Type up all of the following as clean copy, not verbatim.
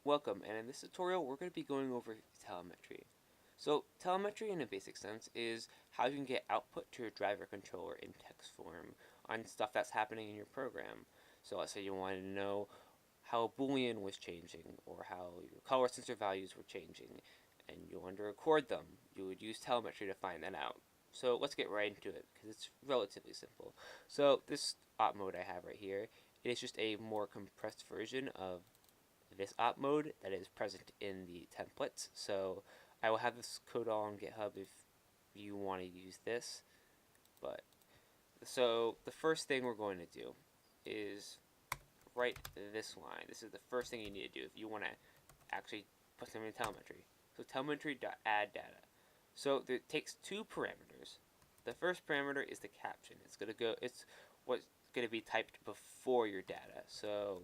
Welcome, and in this tutorial we're going to be going over telemetry. So telemetry in a basic sense is how you can get output to your driver controller in text form on stuff that's happening in your program. So let's say you wanted to know how a boolean was changing or how your color sensor values were changing and you wanted to record them. You would use telemetry to find that out. So let's get right into it because it's relatively simple. So this op mode I have right here, it is just a more compressed version of this op mode that is present in the templates. So I will have this code all on GitHub if you want to use this. But so the first thing we're going to do is write this line. This is the first thing you need to do if you want to actually put something in telemetry. So telemetry.add data. So it takes two parameters. The first parameter is the caption. It's what's gonna be typed before your data. So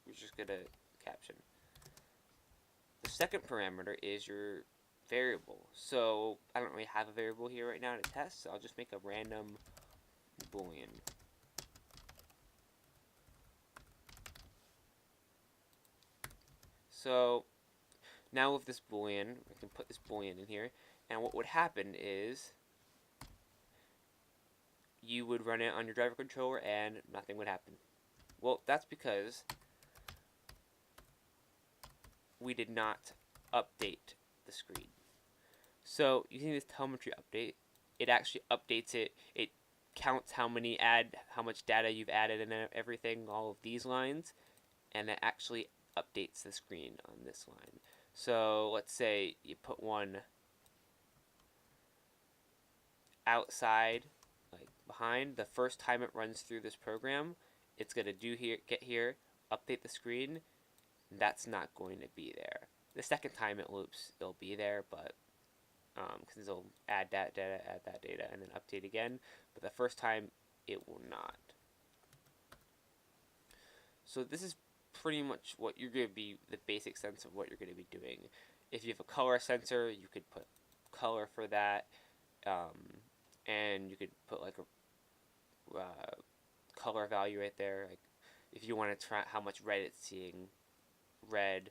we're just gonna caption. The second parameter is your variable. So I don't really have a variable here right now to test, so I'll just make a random boolean. So now with this boolean, I can put this boolean in here, and what would happen is you would run it on your driver controller and nothing would happen. Well, that's because we did not update the screen. So using this telemetry update, it actually updates it. It counts how much data you've added and everything, all of these lines, and it actually updates the screen on this line. So let's say you put one outside, like behind. The first time it runs through this program, it's gonna get here, update the screen. That's not going to be there. The second time it loops, it'll be there, but because it'll add that data, and then update again. But the first time, it will not. So this is pretty much what you're going to be, the basic sense of what you're going to be doing. If you have a color sensor, you could put color for that, and you could put like a color value right there. Like if you want to try how much red it's seeing, red,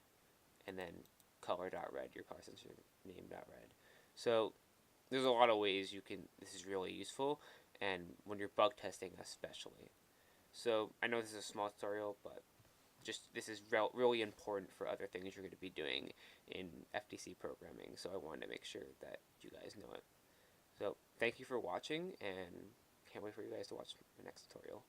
and then color.red, your color sensor name.red. So there's a lot of ways this is really useful, and when you're bug testing especially. So I know this is a small tutorial, but this is really important for other things you're going to be doing in FTC programming, so I wanted to make sure that you guys know it. So thank you for watching, and can't wait for you guys to watch my next tutorial.